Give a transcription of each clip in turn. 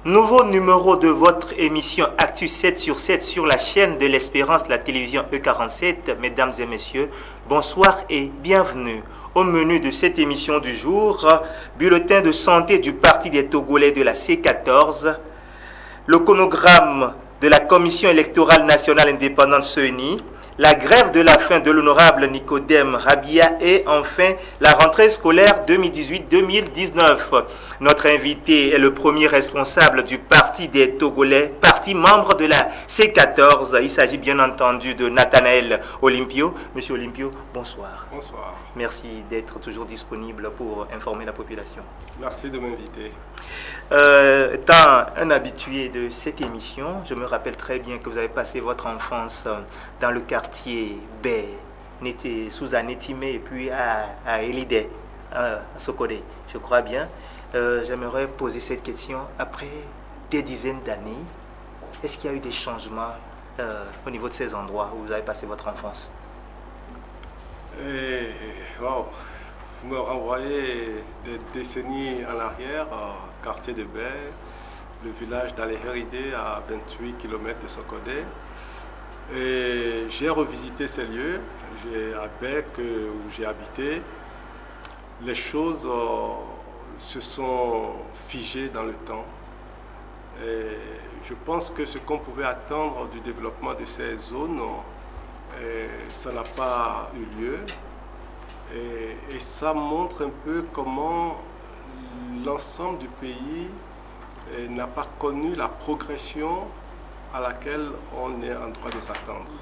Nouveau numéro de votre émission Actu 7 sur 7 sur la chaîne de l'Espérance, la télévision E47. Mesdames et messieurs, bonsoir et bienvenue. Au menu de cette émission du jour, bulletin de santé du Parti des Togolais de la C14, le chronogramme de la Commission électorale nationale indépendante CENI, la grève de la faim de l'honorable Nicodème Rabia et enfin la rentrée scolaire 2018-2019. Notre invité est le premier responsable du Parti des Togolais, parti membre de la C14. Il s'agit bien entendu de Nathanaël Olympio. Monsieur Olympio, bonsoir. Bonsoir. Merci d'être toujours disponible pour informer la population. Merci de m'inviter. Étant un habitué de cette émission, je me rappelle très bien que vous avez passé votre enfance dans le quartier B, sous Anétime et puis à Elidé, à Sokodé, je crois bien. J'aimerais poser cette question. Après des dizaines d'années, est-ce qu'il y a eu des changements au niveau de ces endroits où vous avez passé votre enfance? Wow. Vous me renvoyez des décennies en arrière, quartier de Baie, le village d'Aléhéridé à 28 km de Sokodé. Et j'ai revisité ces lieux, à Bec où j'ai habité. Les choses se sont figées dans le temps. Et je pense que ce qu'on pouvait attendre du développement de ces zones, ça n'a pas eu lieu. Et ça montre un peu comment l'ensemble du pays n'a pas connu la progression à laquelle on est en droit de s'attendre.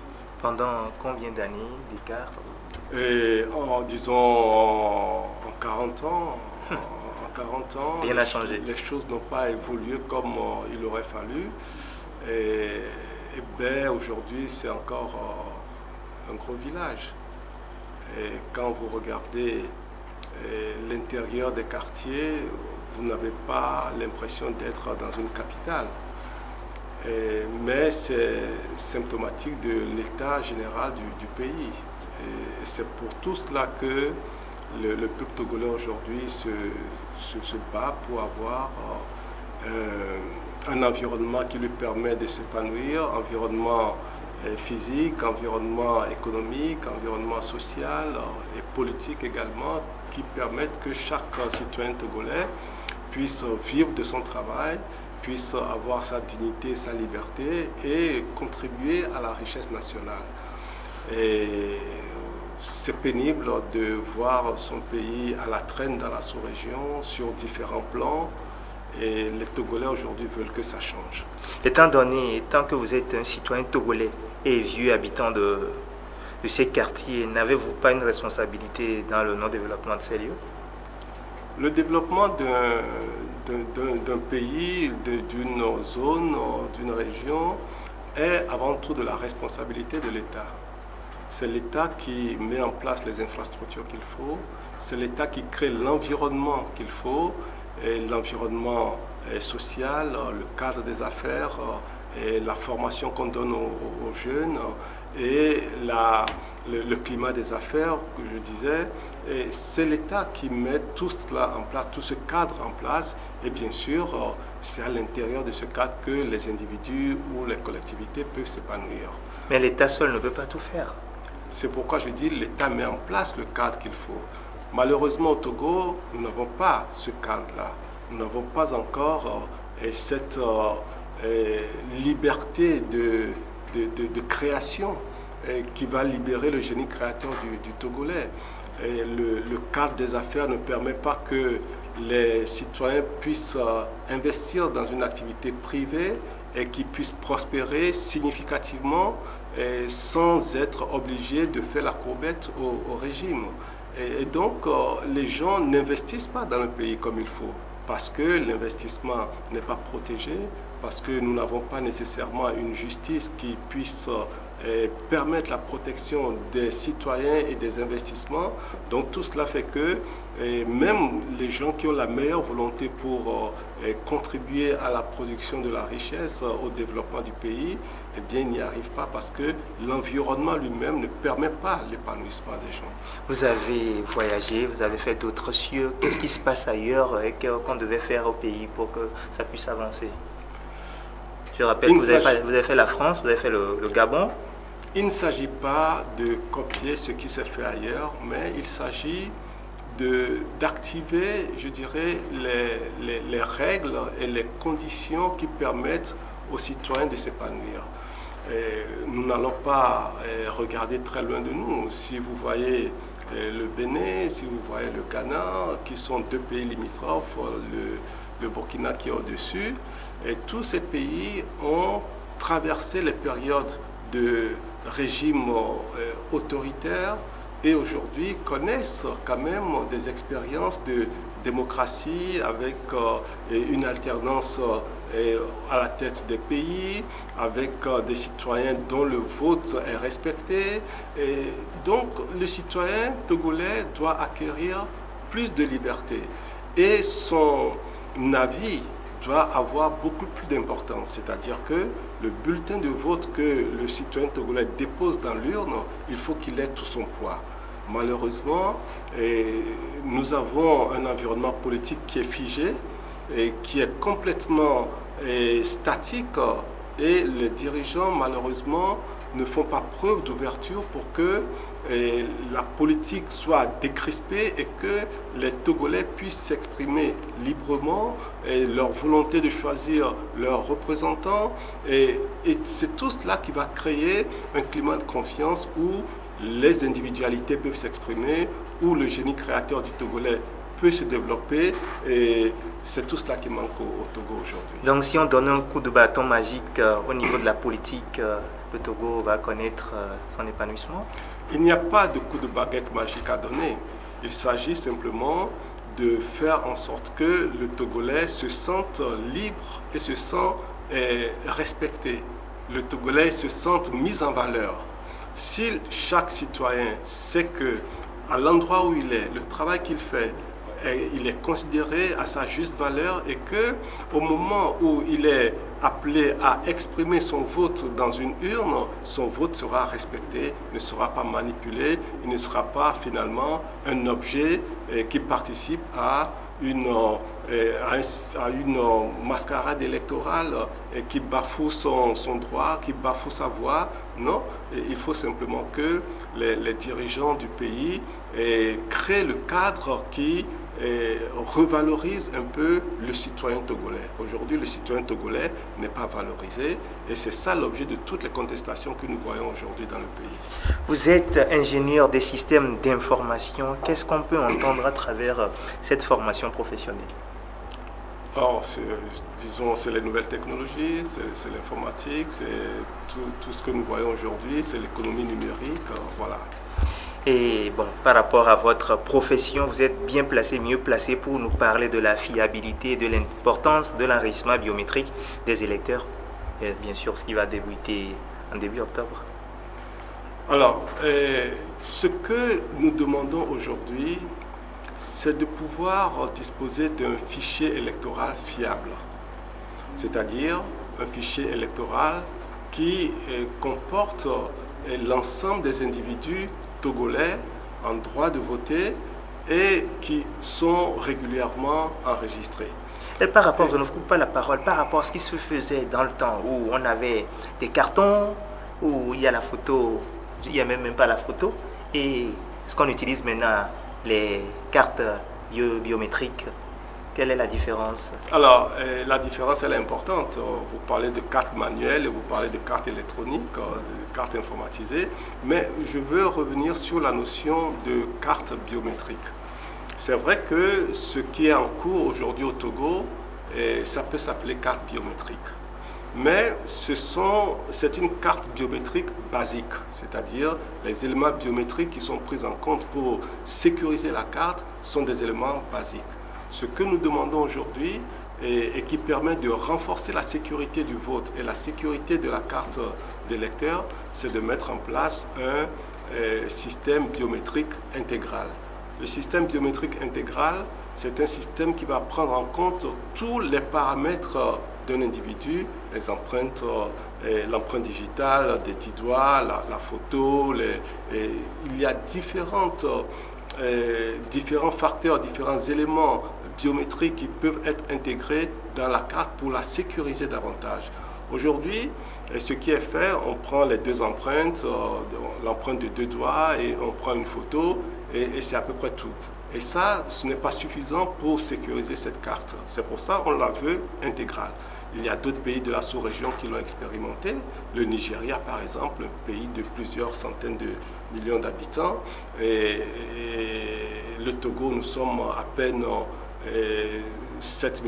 Pendant combien d'années d'écart? Disons en 40 ans. En 40 ans, rien n'a changé. Les choses n'ont pas évolué comme il aurait fallu. Et ben, aujourd'hui, c'est encore un gros village. Et quand vous regardez l'intérieur des quartiers, vous n'avez pas l'impression d'être dans une capitale. Mais c'est symptomatique de l'état général du pays. Et c'est pour tout cela que le peuple togolais aujourd'hui se bat pour avoir un environnement qui lui permet de s'épanouir, environnement physique, environnement économique, environnement social et politique également, qui permettent que chaque citoyen togolais puisse vivre de son travail, puisse avoir sa dignité, sa liberté et contribuer à la richesse nationale. Et c'est pénible de voir son pays à la traîne dans la sous-région sur différents plans. Et les Togolais aujourd'hui veulent que ça change. Étant que vous êtes un citoyen togolais et vieux habitant de ces quartiers, n'avez-vous pas une responsabilité dans le non-développement de ces lieux? Le développement d'un pays, d'une zone, d'une région est avant tout de la responsabilité de l'État. C'est l'État qui met en place les infrastructures qu'il faut, c'est l'État qui crée l'environnement qu'il faut, et l'environnement social, le cadre des affaires, et la formation qu'on donne aux jeunes, et le climat des affaires, que je disais. Et c'est l'État qui met tout cela en place, tout ce cadre en place. Et bien sûr, c'est à l'intérieur de ce cadre que les individus ou les collectivités peuvent s'épanouir. Mais l'État seul ne peut pas tout faire. C'est pourquoi je dis l'État met en place le cadre qu'il faut. Malheureusement, au Togo, nous n'avons pas ce cadre-là. Nous n'avons pas encore cette liberté de création qui va libérer le génie créateur du Togolais. Et le cadre des affaires ne permet pas que les citoyens puissent investir dans une activité privée et qui puissent prospérer significativement et sans être obligés de faire la courbette au régime. Et donc, les gens n'investissent pas dans le pays comme il faut, parce que l'investissement n'est pas protégé, parce que nous n'avons pas nécessairement une justice qui puisse permettre la protection des citoyens et des investissements. Donc tout cela fait que même les gens qui ont la meilleure volonté pour contribuer à la production de la richesse, au développement du pays, eh bien, ils n'y arrivent pas parce que l'environnement lui-même ne permet pas l'épanouissement des gens. Vous avez voyagé, vous avez fait d'autres cieux. Qu'est-ce qui se passe ailleurs et qu'on devait faire au pays pour que ça puisse avancer? Je rappelle que vous avez fait la France, vous avez fait le Gabon. Il ne s'agit pas de copier ce qui s'est fait ailleurs, mais il s'agit d'activer, je dirais, les règles et les conditions qui permettent aux citoyens de s'épanouir. Nous n'allons pas regarder très loin de nous. Si vous voyez le Bénin, si vous voyez le Ghana, qui sont deux pays limitrophes, le Burkina qui est au-dessus, et tous ces pays ont traversé les périodes de régime autoritaire et aujourd'hui connaissent quand même des expériences de démocratie avec une alternance à la tête des pays, avec des citoyens dont le vote est respecté. Et donc le citoyen togolais doit acquérir plus de liberté et son avis doit avoir beaucoup plus d'importance, c'est-à-dire que le bulletin de vote que le citoyen togolais dépose dans l'urne, il faut qu'il ait tout son poids. Malheureusement, nous avons un environnement politique qui est figé et qui est complètement statique et les dirigeants, malheureusement, ne font pas preuve d'ouverture pour que la politique soit décrispée et que les Togolais puissent s'exprimer librement et leur volonté de choisir leurs représentants. Et c'est tout cela qui va créer un climat de confiance où les individualités peuvent s'exprimer, où le génie créateur du Togolais peut se développer, et c'est tout cela qui manque au Togo aujourd'hui. Donc si on donne un coup de bâton magique au niveau de la politique, le Togo va connaître son épanouissement? Il n'y a pas de coup de baguette magique à donner. Il s'agit simplement de faire en sorte que le Togolais se sente libre et se sent respecté. Le Togolais se sente mis en valeur. Si chaque citoyen sait que à l'endroit où il est, le travail qu'il fait, il est considéré à sa juste valeur et que au moment où il est appelé à exprimer son vote dans une urne, son vote sera respecté, ne sera pas manipulé, il ne sera pas finalement un objet qui participe à une mascarade électorale qui bafoue son droit, qui bafoue sa voix. Non, il faut simplement que les dirigeants du pays créent le cadre qui revalorise un peu le citoyen togolais. Aujourd'hui, le citoyen togolais n'est pas valorisé et c'est ça l'objet de toutes les contestations que nous voyons aujourd'hui dans le pays. Vous êtes ingénieur des systèmes d'information. Qu'est-ce qu'on peut entendre à travers cette formation professionnelle? Alors, disons, c'est les nouvelles technologies, c'est l'informatique, c'est tout ce que nous voyons aujourd'hui, c'est l'économie numérique, voilà. Et bon, par rapport à votre profession, vous êtes bien placé, mieux placé pour nous parler de la fiabilité et de l'importance de l'enregistrement biométrique des électeurs. Et bien sûr, ce qui va débuter en début octobre. Alors, ce que nous demandons aujourd'hui, c'est de pouvoir disposer d'un fichier électoral fiable. C'est-à-dire un fichier électoral qui comporte l'ensemble des individus togolais en droit de voter et qui sont régulièrement enregistrés. Et par rapport, je ne vous coupe pas la parole, par rapport à ce qui se faisait dans le temps où on avait des cartons, où il y a la photo, il n'y a même pas la photo, et ce qu'on utilise maintenant, les cartes biométriques, quelle est la différence? Alors, la différence, elle est importante. Vous parlez de cartes manuelles, vous parlez de cartes électroniques, de cartes informatisées, mais je veux revenir sur la notion de carte biométrique. C'est vrai que ce qui est en cours aujourd'hui au Togo, ça peut s'appeler carte biométrique. Mais c'est une carte biométrique basique, c'est-à-dire les éléments biométriques qui sont pris en compte pour sécuriser la carte sont des éléments basiques. Ce que nous demandons aujourd'hui, et qui permet de renforcer la sécurité du vote et la sécurité de la carte d'électeur, c'est de mettre en place un système biométrique intégral. Le système biométrique intégral, c'est un système qui va prendre en compte tous les paramètres d'un individu, les empreintes, l'empreinte digitale, des 10 doigts, la photo. Il y a différents facteurs, différents éléments biométriques qui peuvent être intégrés dans la carte pour la sécuriser davantage. Aujourd'hui, ce qui est fait, on prend les deux empreintes, l'empreinte de 2 doigts et on prend une photo et c'est à peu près tout. Et ça, ce n'est pas suffisant pour sécuriser cette carte. C'est pour ça qu'on la veut intégrale. Il y a d'autres pays de la sous-région qui l'ont expérimenté. Le Nigeria, par exemple, un pays de plusieurs centaines de millions d'habitants. Et le Togo, nous sommes à peine 7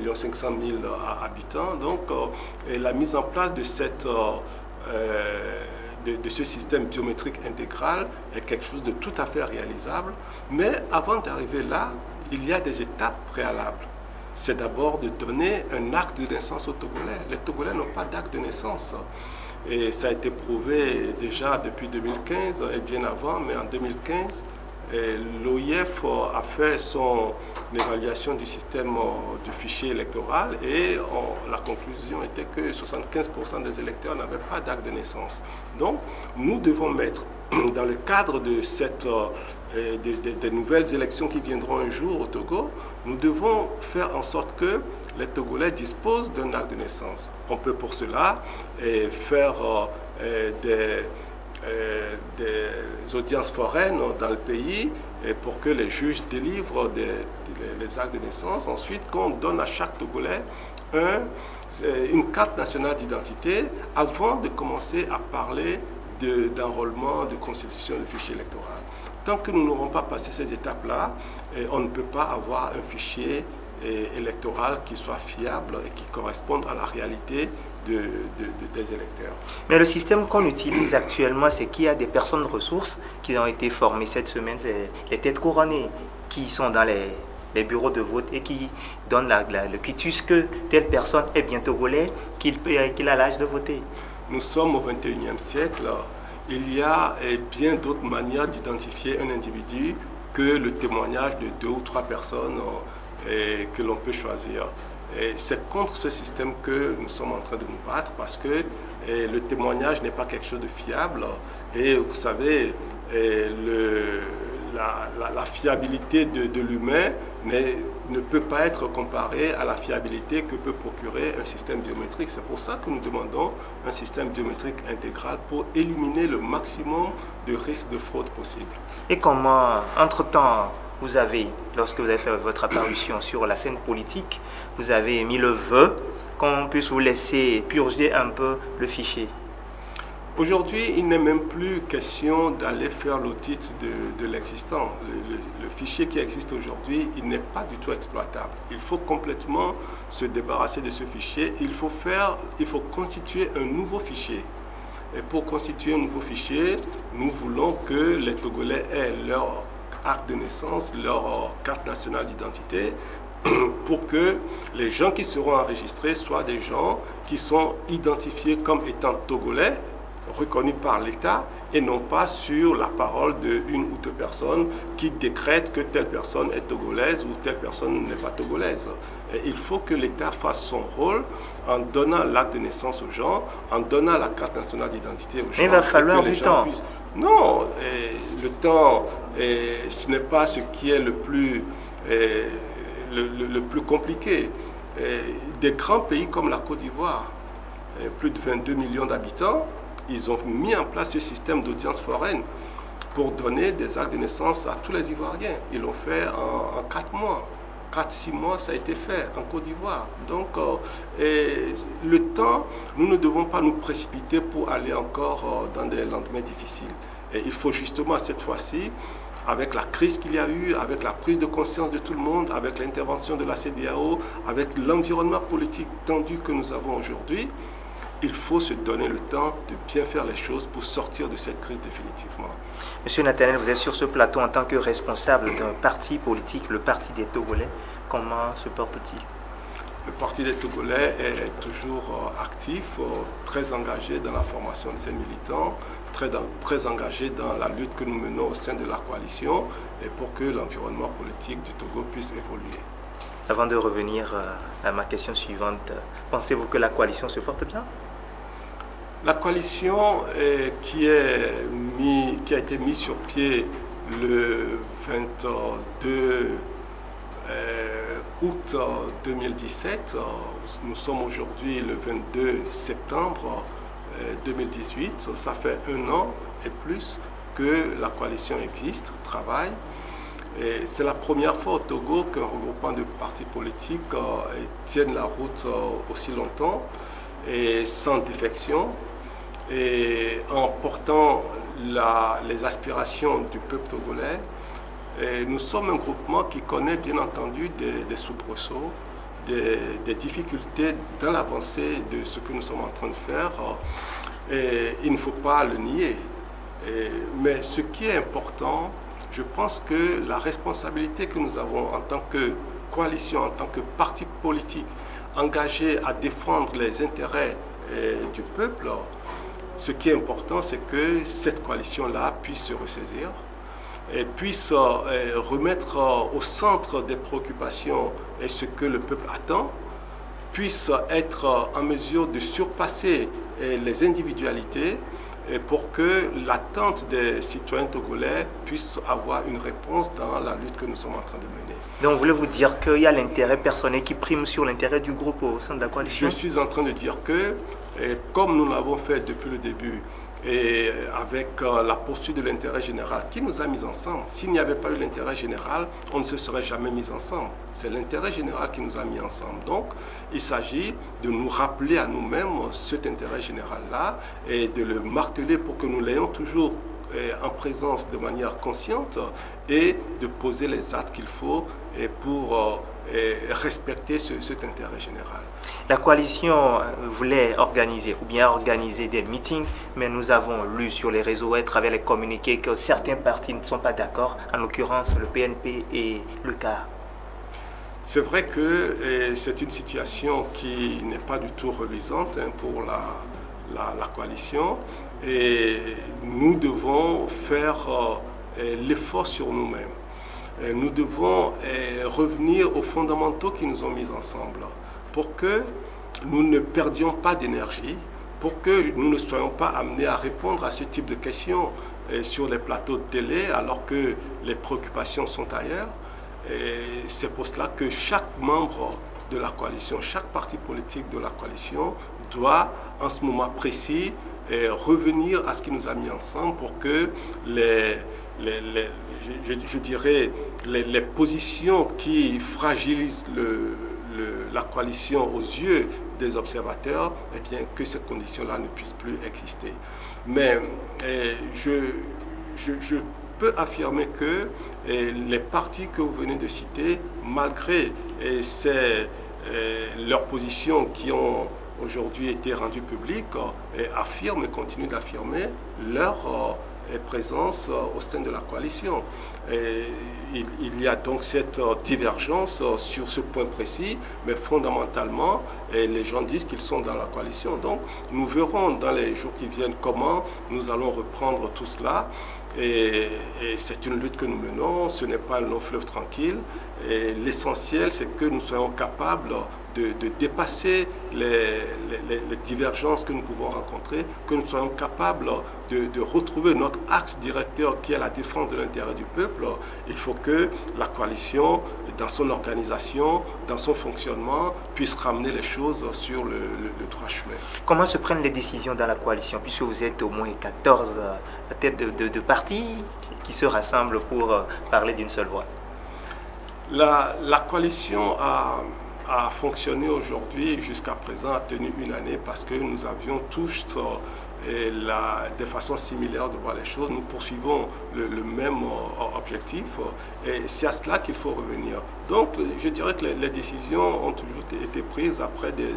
500 000 habitants. Donc, la mise en place de ce système biométrique intégral est quelque chose de tout à fait réalisable. Mais avant d'arriver là, il y a des étapes préalables. C'est d'abord de donner un acte de naissance aux Togolais. Les Togolais n'ont pas d'acte de naissance. Et ça a été prouvé déjà depuis 2015 et bien avant, mais en 2015, l'OIF a fait son évaluation du système du fichier électoral et la conclusion était que 75% des électeurs n'avaient pas d'acte de naissance. Donc, nous devons mettre dans le cadre de des nouvelles élections qui viendront un jour au Togo, nous devons faire en sorte que les Togolais disposent d'un acte de naissance. On peut pour cela faire des audiences foraines dans le pays et pour que les délivrent les actes de naissance. Ensuite, qu'on donne à chaque Togolais une carte nationale d'identité avant de commencer à parler d'enrôlement, de constitution du fichier électoral. Tant que nous n'aurons pas passé ces étapes-là, on ne peut pas avoir un fichier électoral qui soit fiable et qui corresponde à la réalité des électeurs. Mais le système qu'on utilise actuellement, c'est qu'il y a des personnes ressources qui ont été formées cette semaine, les têtes couronnées, qui sont dans les bureaux de vote et qui donnent le quitus que telle personne est bien togolais, qu'il a l'âge de voter. Nous sommes au XXIe siècle. Il y a bien d'autres manières d'identifier un individu que le témoignage de 2 ou 3 personnes que l'on peut choisir. C'est contre ce système que nous sommes en train de nous battre parce que le témoignage n'est pas quelque chose de fiable. Et vous savez, la fiabilité de l'humain ne peut pas être comparée à la fiabilité que peut procurer un système biométrique. C'est pour ça que nous demandons un système biométrique intégral pour éliminer le maximum de risques de fraude possible. Et comment, entre-temps, lorsque vous avez fait votre apparition sur la scène politique, vous avez émis le vœu qu'on puisse vous laisser purger un peu le fichier? Aujourd'hui, il n'est même plus question d'aller faire l'audit de l'existant. Le fichier qui existe aujourd'hui, il n'est pas du tout exploitable. Il faut complètement se débarrasser de ce fichier. Il faut constituer un nouveau fichier. Et pour constituer un nouveau fichier, nous voulons que les Togolais aient leur acte de naissance, leur carte nationale d'identité, pour que les gens qui seront enregistrés soient des gens qui sont identifiés comme étant Togolais, reconnus par l'État et non pas sur la parole d'une ou deux personnes qui décrètent que telle personne est togolaise ou telle personne n'est pas togolaise. Et il faut que l'État fasse son rôle en donnant l'acte de naissance aux gens, en donnant la carte nationale d'identité aux gens. Mais il va falloir du temps. Non, le temps, ce n'est pas ce qui est le plus compliqué. Des grands pays comme la Côte d'Ivoire, plus de 22 millions d'habitants, ils ont mis en place ce système d'audience foraine pour donner des actes de naissance à tous les Ivoiriens. Ils l'ont fait en 4 mois. 4-6 mois, ça a été fait en Côte d'Ivoire. Donc, le temps, nous ne devons pas nous précipiter pour aller encore dans des lendemains difficiles. Et il faut justement, cette fois-ci, avec la crise qu'il y a eu, avec la prise de conscience de tout le monde, avec l'intervention de la CEDEAO, avec l'environnement politique tendu que nous avons aujourd'hui, il faut se donner le temps de bien faire les choses pour sortir de cette crise définitivement. Monsieur Nathaniel, vous êtes sur ce plateau en tant que responsable d'un parti politique, le Parti des Togolais. Comment se porte-t-il? le Parti des Togolais est toujours actif, très engagé dans la formation de ses militants, très engagé dans la lutte que nous menons au sein de la coalition et pour que l'environnement politique du Togo puisse évoluer. Avant de revenir à ma question suivante, pensez-vous que la coalition se porte bien? La coalition qui a été mise sur pied le 22 août 2017, nous sommes aujourd'hui le 22 septembre 2018, ça fait 1 an et plus que la coalition existe, travaille. C'est la première fois au Togo qu'un regroupement de partis politiques tienne la route aussi longtemps et sans défection et en portant les aspirations du peuple togolais. Et nous sommes un groupement qui connaît bien entendu des soubresauts, des difficultés dans l'avancée de ce que nous sommes en train de faire. Et il ne faut pas le nier. Mais ce qui est important, je pense que la responsabilité que nous avons en tant que coalition, en tant que parti politique engagé à défendre les intérêts du peuple, ce qui est important, c'est que cette coalition-là puisse se ressaisir et puisse remettre au centre des préoccupations et ce que le peuple attend, puisse être en mesure de surpasser les individualités et pour que l'attente des citoyens togolais puisse avoir une réponse dans la lutte que nous sommes en train de mener. Donc, voulez-vous dire qu'il y a l'intérêt personnel qui prime sur l'intérêt du groupe au sein de la coalition? Je suis en train de dire que, comme nous l'avons fait depuis le début, et avec la posture de l'intérêt général qui nous a mis ensemble. S'il n'y avait pas eu l'intérêt général, on ne se serait jamais mis ensemble. C'est l'intérêt général qui nous a mis ensemble. Donc, il s'agit de nous rappeler à nous-mêmes cet intérêt général-là et de le marteler pour que nous l'ayons toujours en présence de manière consciente et de poser les actes qu'il faut pour respecter cet intérêt général. La coalition voulait organiser ou bien organiser des meetings, mais nous avons lu sur les réseaux et à travers les communiqués que certains partis ne sont pas d'accord, en l'occurrence le PNP et le CAR. C'est vrai que c'est une situation qui n'est pas du tout reluisante pour la coalition et nous devons faire l'effort sur nous-mêmes. Nous devons revenir aux fondamentaux qui nous ont mis ensemble pour que nous ne perdions pas d'énergie, pour que nous ne soyons pas amenés à répondre à ce type de questions sur les plateaux de télé alors que les préoccupations sont ailleurs. C'est pour cela que chaque membre de la coalition, chaque parti politique de la coalition doit en ce moment précis revenir à ce qui nous a mis ensemble pour que je dirais les positions qui fragilisent la coalition aux yeux des observateurs, eh bien, que ces conditions-là ne puissent plus exister. Mais je peux affirmer que les partis que vous venez de citer, malgré leurs positions qui ont aujourd'hui été rendues publiques, affirment et continuent d'affirmer leur présence au sein de la coalition. Il y a donc cette divergence sur ce point précis, mais fondamentalement, les gens disent qu'ils sont dans la coalition. Donc, nous verrons dans les jours qui viennent comment nous allons reprendre tout cela. Et c'est une lutte que nous menons, ce n'est pas un long fleuve tranquille. L'essentiel, c'est que nous soyons capables de dépasser les divergences que nous pouvons rencontrer, que nous soyons capables de retrouver notre axe directeur qui est la défense de l'intérêt du peuple. Il faut que la coalition, dans son organisation, dans son fonctionnement, puisse ramener les choses sur le droit chemin. Comment se prennent les décisions dans la coalition, puisque vous êtes au moins 14 têtes de partis qui se rassemblent pour parler d'une seule voix? La coalition a fonctionné aujourd'hui, jusqu'à présent, a tenu 1 année parce que nous avions tous des façons similaires de voir les choses. Nous poursuivons le même objectif et c'est à cela qu'il faut revenir. Donc, je dirais que les décisions ont toujours été prises après des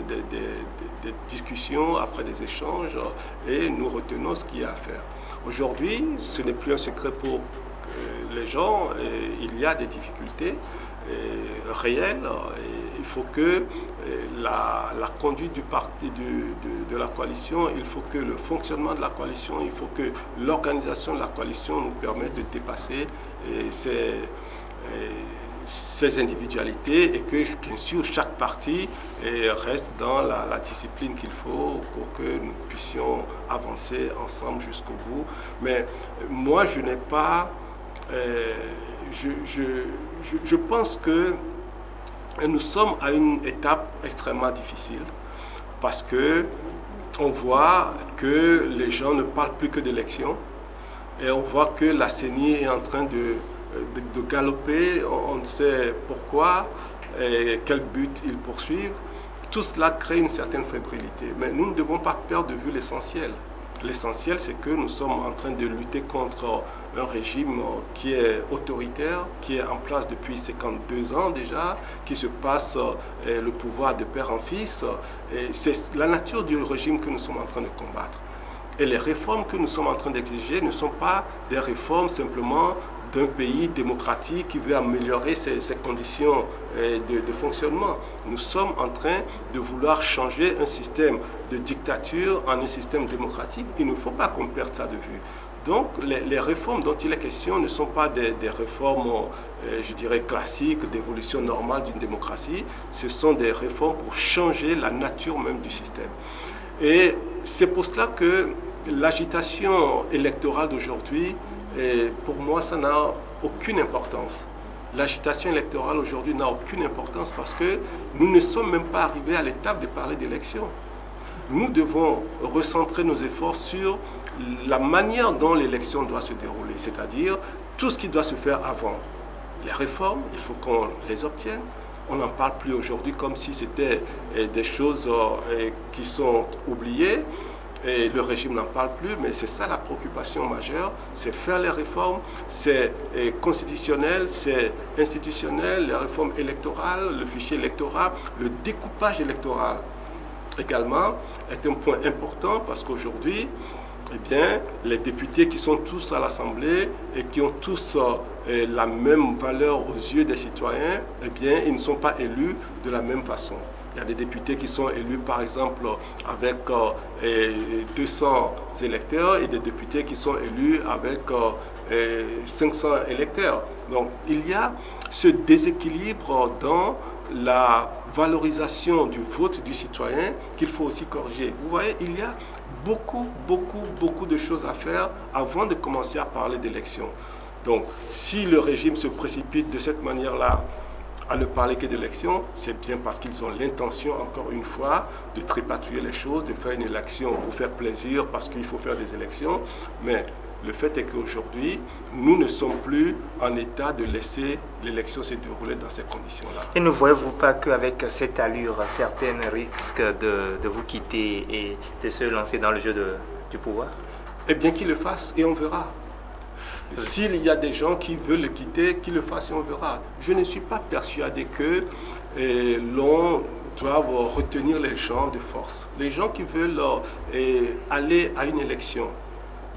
discussions, après des échanges et nous retenons ce qu'il y a à faire. Aujourd'hui, ce n'est plus un secret pour les gens, il y a des difficultés réelles il faut que la conduite du parti de la coalition, il faut que le fonctionnement de la coalition, il faut que l'organisation de la coalition nous permette de dépasser ces individualités et que bien sûr chaque parti reste dans la discipline qu'il faut pour que nous puissions avancer ensemble jusqu'au bout. Mais moi je n'ai pas... je pense que nous sommes à une étape extrêmement difficile parce que on voit que les gens ne parlent plus que d'élections et on voit que la CENI est en train de galoper, on ne sait pourquoi et quel but ils poursuivent. Tout cela crée une certaine fébrilité, mais nous ne devons pas perdre de vue l'essentiel. L'essentiel, c'est que nous sommes en train de lutter contre un régime qui est autoritaire, qui est en place depuis 52 ans déjà, qui se passe le pouvoir de père en fils. C'est la nature du régime que nous sommes en train de combattre. Et les réformes que nous sommes en train d'exiger ne sont pas des réformes simplement d'un pays démocratique qui veut améliorer ses conditions de fonctionnement. Nous sommes en train de vouloir changer un système de dictature en un système démocratique. Il ne faut pas qu'on perde ça de vue. Donc les réformes dont il est question ne sont pas des réformes, je dirais, classiques, d'évolution normale d'une démocratie. Ce sont des réformes pour changer la nature même du système. Et c'est pour cela que l'agitation électorale d'aujourd'hui, pour moi, ça n'a aucune importance. L'agitation électorale aujourd'hui n'a aucune importance parce que nous ne sommes même pas arrivés à l'étape de parler d'élection. Nous devons recentrer nos efforts sur la manière dont l'élection doit se dérouler, c'est-à-dire tout ce qui doit se faire avant. Les réformes, il faut qu'on les obtienne. On n'en parle plus aujourd'hui comme si c'était des choses qui sont oubliées. Et le régime n'en parle plus, mais c'est ça la préoccupation majeure, c'est faire les réformes, c'est constitutionnel, c'est institutionnel, les réformes électorales, le fichier électoral, le découpage électoral également est un point important parce qu'aujourd'hui, eh bien, les députés qui sont tous à l'Assemblée et qui ont tous la même valeur aux yeux des citoyens, eh bien, ils ne sont pas élus de la même façon. Il y a des députés qui sont élus, par exemple, avec 200 électeurs et des députés qui sont élus avec 500 électeurs. Donc, il y a ce déséquilibre dans la valorisation du vote du citoyen qu'il faut aussi corriger. Vous voyez, il y a beaucoup de choses à faire avant de commencer à parler d'élection. Donc, si le régime se précipite de cette manière-là, à ne parler que d'élection, c'est bien parce qu'ils ont l'intention, encore une fois, de tripatouiller les choses, de faire une élection pour faire plaisir, parce qu'il faut faire des élections. Mais le fait est qu'aujourd'hui, nous ne sommes plus en état de laisser l'élection se dérouler dans ces conditions-là. Et ne voyez-vous pas qu'avec cette allure, certains risquent de vous quitter et de se lancer dans le jeu du pouvoir? Eh bien, qu'ils le fassent et on verra. S'il y a des gens qui veulent le quitter, qu'ils le fassent et on verra. Je ne suis pas persuadé que l'on doit retenir les gens de force. Les gens qui veulent aller à une élection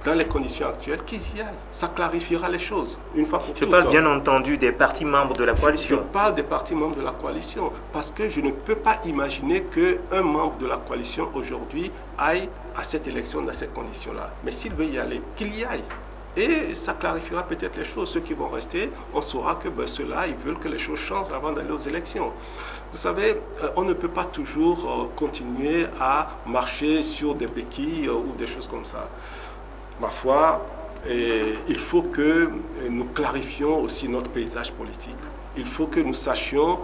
dans les conditions actuelles, qu'ils y aillent. Ça clarifiera les choses, une fois pour toutes. Je parle bien entendu des partis membres de la coalition. Je parle des partis membres de la coalition, parce que je ne peux pas imaginer qu'un membre de la coalition aujourd'hui aille à cette élection dans ces conditions-là. Mais s'il veut y aller, qu'il y aille. Et ça clarifiera peut-être les choses. Ceux qui vont rester, on saura que ceux-là, ils veulent que les choses changent avant d'aller aux élections. Vous savez, on ne peut pas toujours continuer à marcher sur des béquilles ou des choses comme ça. Ma foi, il faut que nous clarifions aussi notre paysage politique. Il faut que nous sachions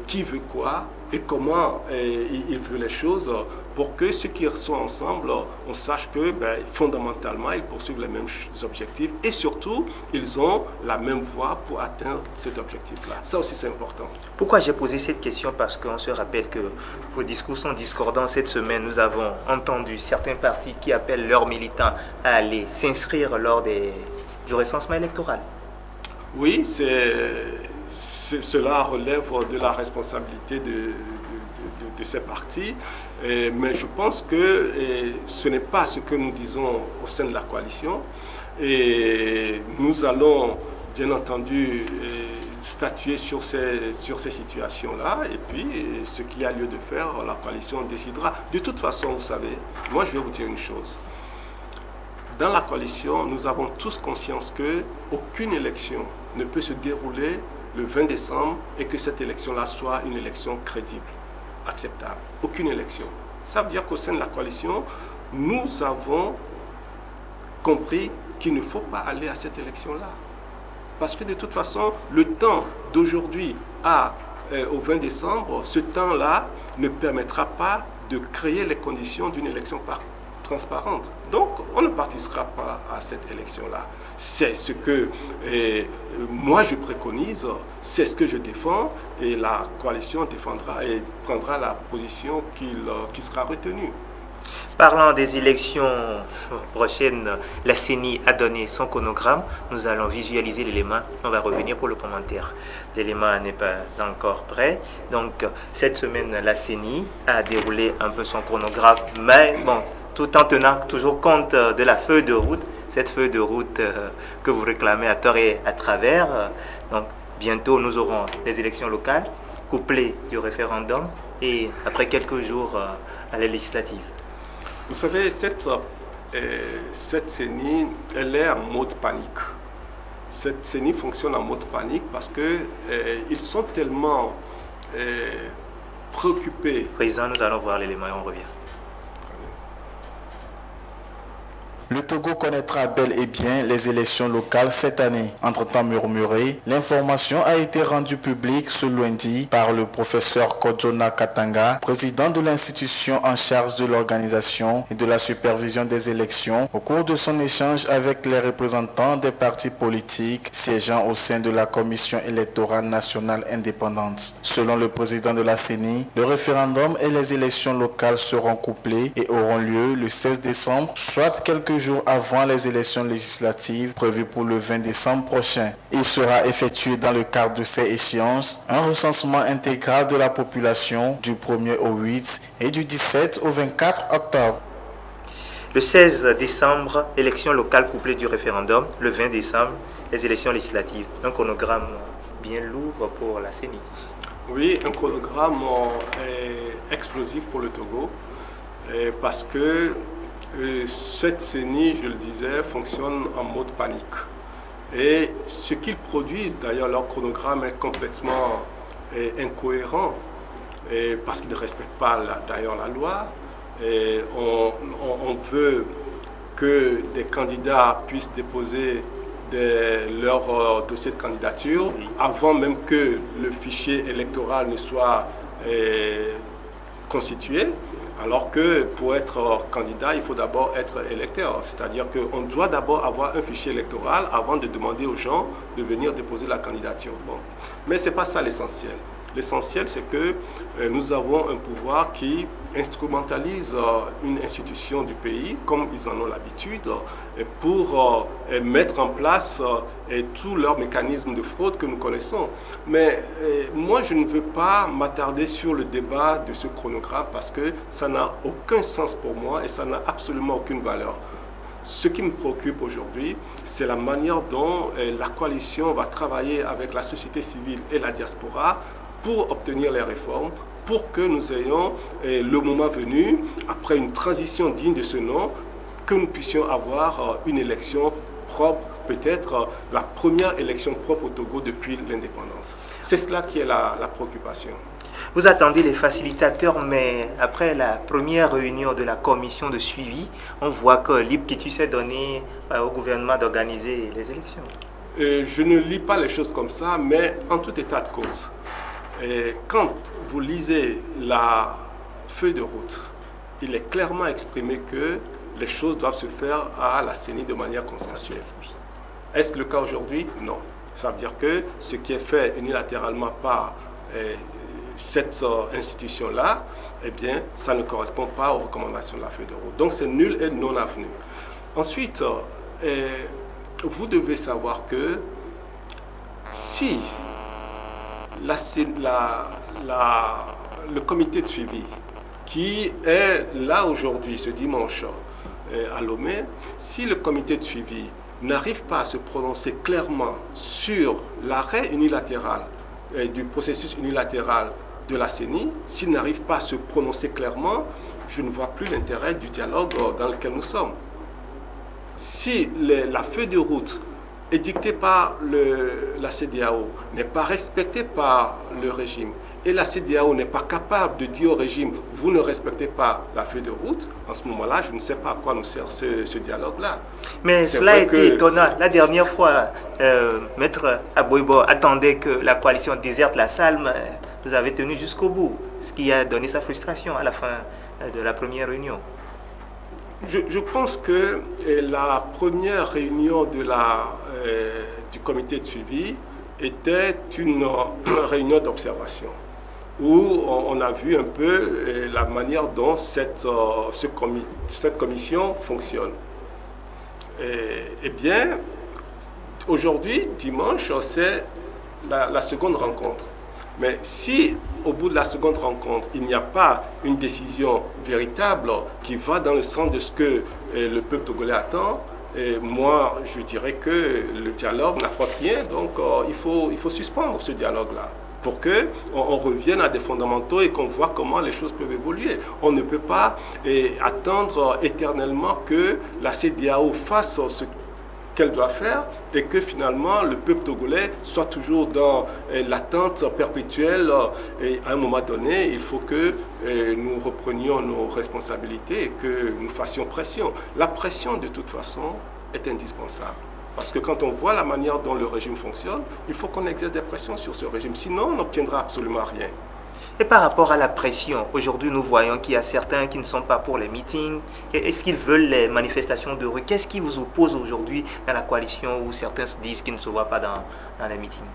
qui veut quoi et comment il veut les choses pour que ceux qui sont ensemble, on sache que fondamentalement, ils poursuivent les mêmes objectifs et surtout, ils ont la même voie pour atteindre cet objectif-là. Ça aussi, c'est important. Pourquoi j'ai posé cette question? Parce qu'on se rappelle que vos discours sont discordants. Cette semaine, nous avons entendu certains partis qui appellent leurs militants à aller s'inscrire lors du recensement électoral. Oui, cela relève de la responsabilité de ces partis, mais je pense que ce n'est pas ce que nous disons au sein de la coalition. Et nous allons, bien entendu, statuer sur ces situations-là, et puis ce qu'il y a lieu de faire, la coalition décidera. De toute façon, vous savez, moi je vais vous dire une chose. Dans la coalition, nous avons tous conscience qu'aucune élection ne peut se dérouler le 20 décembre et que cette élection-là soit une élection crédible, acceptable. Aucune élection. Ça veut dire qu'au sein de la coalition, nous avons compris qu'il ne faut pas aller à cette élection-là. Parce que de toute façon, le temps d'aujourd'hui au 20 décembre, ce temps-là ne permettra pas de créer les conditions d'une élection transparente. Donc, on ne participera pas à cette élection-là. C'est ce que moi je préconise, c'est ce que je défends, et la coalition défendra et prendra la position qui sera retenue. Parlant des élections prochaines, la CENI a donné son chronogramme. Nous allons visualiser l'élément. On va revenir pour le commentaire. L'élément n'est pas encore prêt. Donc, cette semaine, la CENI a déroulé un peu son chronogramme, mais bon, tout en tenant toujours compte de la feuille de route. Cette feuille de route que vous réclamez à tort et à travers. Donc, bientôt, nous aurons les élections locales, couplées du référendum, et après quelques jours, à la législative. Vous savez, cette CENI, elle est en mode panique. Cette CENI fonctionne en mode panique parce qu'ils sont tellement préoccupés. Président, nous allons voir l'élément et on revient. Le Togo connaîtra bel et bien les élections locales cette année. Entre-temps murmuré, l'information a été rendue publique ce lundi par le professeur Kodjona Katanga, président de l'institution en charge de l'organisation et de la supervision des élections, au cours de son échange avec les représentants des partis politiques siégeant au sein de la Commission électorale nationale indépendante. Selon le président de la CENI, le référendum et les élections locales seront couplés et auront lieu le 16 décembre, soit quelques jours avant les élections législatives prévues pour le 20 décembre prochain. Il sera effectué dans le cadre de ces échéances un recensement intégral de la population du 1er au 8 et du 17 au 24 octobre. Le 16 décembre, élections locales couplées du référendum. Le 20 décembre, les élections législatives. Un chronogramme bien lourd pour la CENI. Oui, un chronogramme explosif pour le Togo parce que cette CENI, je le disais, fonctionne en mode panique. Et ce qu'ils produisent, d'ailleurs, leur chronogramme est complètement incohérent parce qu'ils ne respectent pas d'ailleurs la loi. Et on veut que des candidats puissent déposer leur dossier de candidature avant même que le fichier électoral ne soit constitué. Alors que pour être candidat, il faut d'abord être électeur. C'est-à-dire qu'on doit d'abord avoir un fichier électoral avant de demander aux gens de venir déposer la candidature. Bon. Mais ce n'est pas ça l'essentiel. L'essentiel, c'est que nous avons un pouvoir qui instrumentalise une institution du pays, comme ils en ont l'habitude, pour mettre en place tous leurs mécanismes de fraude que nous connaissons. Mais moi, je ne veux pas m'attarder sur le débat de ce chronogramme parce que ça n'a aucun sens pour moi et ça n'a absolument aucune valeur. Ce qui me préoccupe aujourd'hui, c'est la manière dont la coalition va travailler avec la société civile et la diaspora pour obtenir les réformes, pour que nous ayons le moment venu, après une transition digne de ce nom, que nous puissions avoir une élection propre, peut-être la première élection propre au Togo depuis l'indépendance. C'est cela qui est la préoccupation. Vous attendez les facilitateurs, mais après la première réunion de la commission de suivi, on voit que libre quitus s'est donné au gouvernement d'organiser les élections. Je ne lis pas les choses comme ça, mais en tout état de cause. Et quand vous lisez la feuille de route, il est clairement exprimé que les choses doivent se faire à la CENI de manière consensuelle. Est-ce le cas aujourd'hui? Non. Ça veut dire que ce qui est fait unilatéralement par cette institution-là, eh bien, ça ne correspond pas aux recommandations de la feuille de route. Donc, c'est nul et non avenu. Ensuite, vous devez savoir que si le comité de suivi qui est là aujourd'hui, ce dimanche, à Lomé, si le comité de suivi n'arrive pas à se prononcer clairement sur l'arrêt unilatéral du processus unilatéral de la CENI, s'il n'arrive pas à se prononcer clairement, je ne vois plus l'intérêt du dialogue dans lequel nous sommes. Si la feuille de route est dictée par la CEDEAO, n'est pas respectée par le régime, et la CEDEAO n'est pas capable de dire au régime « vous ne respectez pas la feuille de route », en ce moment-là, je ne sais pas à quoi nous sert ce dialogue-là. Mais cela a été étonnant. La dernière fois, Maître Aboibo attendait que la coalition déserte la salle, mais vous avez tenu jusqu'au bout, ce qui a donné sa frustration à la fin de la première réunion. Je pense que la première réunion du comité de suivi était une réunion d'observation où on a vu un peu la manière dont cette commission fonctionne. Eh bien, aujourd'hui, dimanche, c'est la seconde rencontre. Mais si, au bout de la seconde rencontre, il n'y a pas une décision véritable qui va dans le sens de ce que le peuple togolais attend, moi, je dirais que le dialogue n'apporte rien, donc il faut suspendre ce dialogue-là pour qu'on revienne à des fondamentaux et qu'on voit comment les choses peuvent évoluer. On ne peut pas attendre éternellement que la CEDEAO fasse ce qu'elle doit faire et que finalement le peuple togolais soit toujours dans l'attente perpétuelle et à un moment donné il faut que nous reprenions nos responsabilités et que nous fassions pression. La pression de toute façon est indispensable parce que quand on voit la manière dont le régime fonctionne, il faut qu'on exerce des pressions sur ce régime, sinon on n'obtiendra absolument rien. Et par rapport à la pression, aujourd'hui nous voyons qu'il y a certains qui ne sont pas pour les meetings. Est-ce qu'ils veulent les manifestations de rue? Qu'est-ce qui vous oppose aujourd'hui dans la coalition où certains se disent qu'ils ne se voient pas dans les meetings?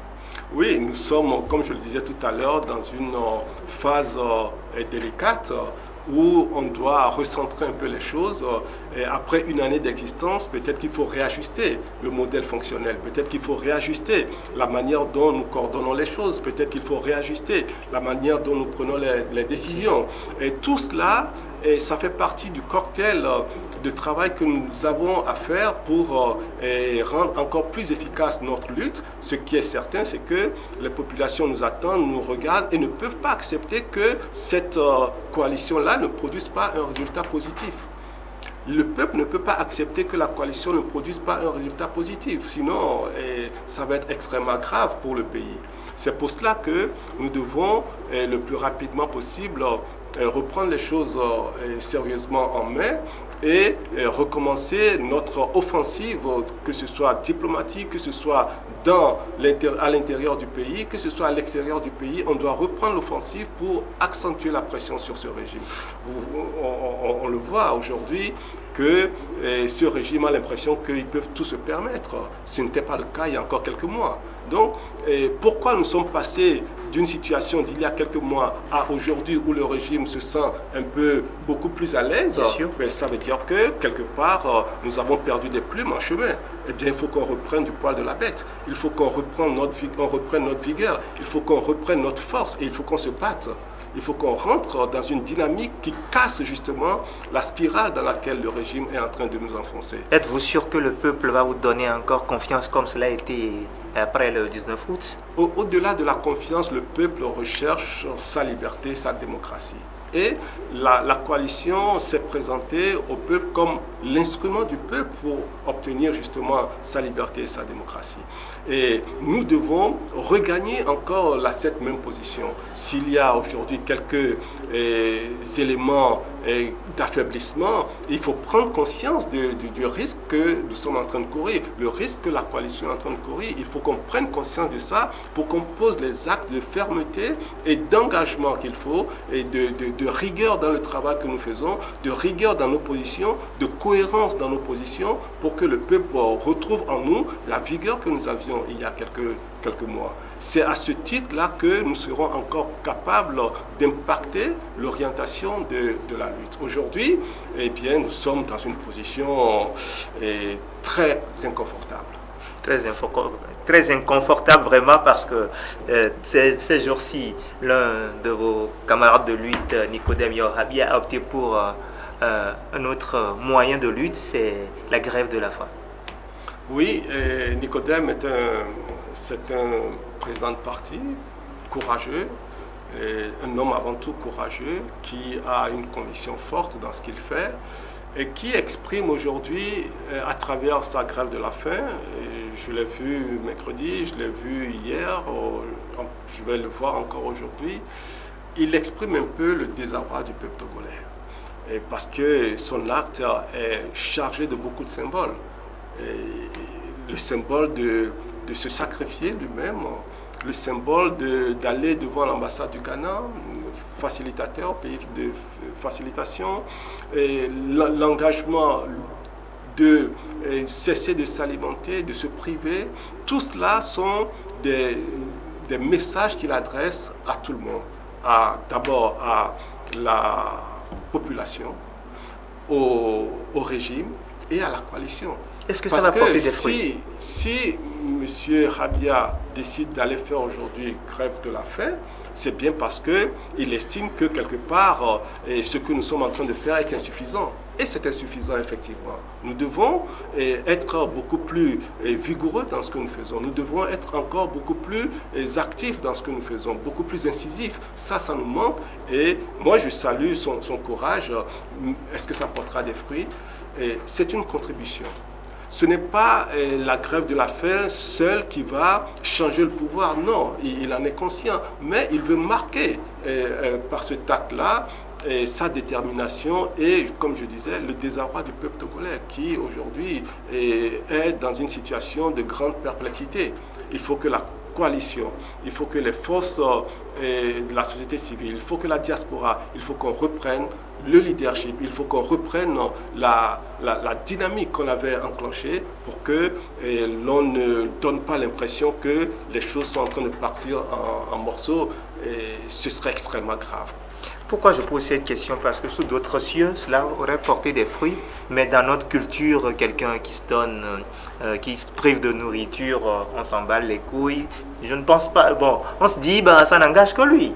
Oui, nous sommes, comme je le disais tout à l'heure, dans une phase délicate où on doit recentrer un peu les choses. Et après une année d'existence, peut-être qu'il faut réajuster le modèle fonctionnel, peut-être qu'il faut réajuster la manière dont nous coordonnons les choses, peut-être qu'il faut réajuster la manière dont nous prenons les décisions. Et tout cela, ça fait partie du cocktail de travail que nous avons à faire pour rendre encore plus efficace notre lutte. Ce qui est certain, c'est que les populations nous attendent, nous regardent et ne peuvent pas accepter que cette coalition-là ne produise pas un résultat positif. Le peuple ne peut pas accepter que la coalition ne produise pas un résultat positif, sinon ça va être extrêmement grave pour le pays. C'est pour cela que nous devons le plus rapidement possible reprendre les choses sérieusement en main et recommencer notre offensive, que ce soit diplomatique, que ce soit à l'intérieur du pays, que ce soit à l'extérieur du pays. On doit reprendre l'offensive pour accentuer la pression sur ce régime. On le voit aujourd'hui que ce régime a l'impression qu'ils peuvent tout se permettre. Ce n'était pas le cas il y a encore quelques mois. Donc, pourquoi nous sommes passés d'une situation d'il y a quelques mois à aujourd'hui où le régime se sent beaucoup plus à l'aise? Ça veut dire que quelque part, nous avons perdu des plumes en chemin. Eh bien, il faut qu'on reprenne du poil de la bête. Il faut qu'on reprenne notre vigueur. Il faut qu'on reprenne notre force et il faut qu'on se batte. Il faut qu'on rentre dans une dynamique qui casse justement la spirale dans laquelle le régime est en train de nous enfoncer. Êtes-vous sûr que le peuple va vous donner encore confiance comme cela a été après le 19 août? Au-delà de la confiance, le peuple recherche sa liberté, sa démocratie. Et la coalition s'est présentée au peuple comme l'instrument du peuple pour obtenir justement sa liberté et sa démocratie. Et nous devons regagner encore cette même position. S'il y a aujourd'hui quelques éléments d'affaiblissement, il faut prendre conscience du risque que nous sommes en train de courir, le risque que la coalition est en train de courir. Il faut qu'on prenne conscience de ça pour qu'on pose les actes de fermeté et d'engagement qu'il faut et de rigueur dans le travail que nous faisons, de rigueur dans nos positions, de cohérence dans nos positions pour que le peuple retrouve en nous la vigueur que nous avions il y a quelques mois. C'est à ce titre-là que nous serons encore capables d'impacter l'orientation de la lutte. Aujourd'hui, eh bien, nous sommes dans une position très inconfortable. Très inconfortable vraiment parce que ces jours-ci, l'un de vos camarades de lutte, Nicodème Yorabi, a opté pour un autre moyen de lutte, c'est la grève de la faim. Oui, Nicodème c'est un président de parti courageux, un homme avant tout courageux qui a une conviction forte dans ce qu'il fait et qui exprime aujourd'hui à travers sa grève de la faim, je l'ai vu mercredi, je l'ai vu hier, je vais le voir encore aujourd'hui, il exprime un peu le désarroi du peuple togolais. Et parce que son acte est chargé de beaucoup de symboles. Et le symbole de se sacrifier lui-même, le symbole d'aller devant l'ambassade du Ghana, facilitateur, pays de facilitation, l'engagement de cesser de s'alimenter, de se priver, tout cela sont des messages qu'il adresse à tout le monde. D'abord à la population, au régime et à la coalition. Est-ce que ça va porter des fruits? Si M. Rabia décide d'aller faire aujourd'hui grève de la faim, c'est bien parce qu'il estime que quelque part, ce que nous sommes en train de faire est insuffisant. Et c'est insuffisant, effectivement. Nous devons être beaucoup plus vigoureux dans ce que nous faisons. Nous devons être encore beaucoup plus actifs dans ce que nous faisons, beaucoup plus incisifs. Ça nous manque. Et moi, je salue son courage. Est-ce que ça portera des fruits? C'est une contribution. Ce n'est pas la grève de la faim seule qui va changer le pouvoir. Non, il en est conscient. Mais il veut marquer par cet acte-là sa détermination et, comme je disais, le désarroi du peuple togolais qui aujourd'hui est dans une situation de grande perplexité. Il faut que la coalition, il faut que les forces de la société civile, il faut que la diaspora, il faut qu'on reprenne le leadership, il faut qu'on reprenne la dynamique qu'on avait enclenchée pour que l'on ne donne pas l'impression que les choses sont en train de partir en morceaux. Et ce serait extrêmement grave. Pourquoi je pose cette question? Parce que sous d'autres cieux, cela aurait porté des fruits, mais dans notre culture, quelqu'un qui se donne, qui se prive de nourriture, on s'emballe les couilles. Je ne pense pas. Bon, on se dit, bah, ça n'engage que lui.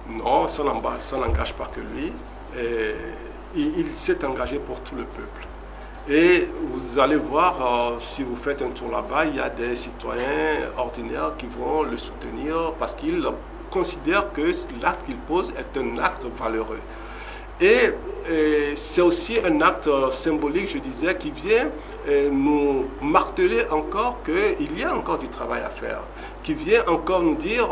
Non, ça n'engage pas que lui. Il s'est engagé pour tout le peuple. Et vous allez voir, si vous faites un tour là-bas, il y a des citoyens ordinaires qui vont le soutenir parce qu'ils considèrent que l'acte qu'il pose est un acte valeureux. Et c'est aussi un acte symbolique, je disais, qui vient nous marteler encore qu'il y a encore du travail à faire, qui vient encore nous dire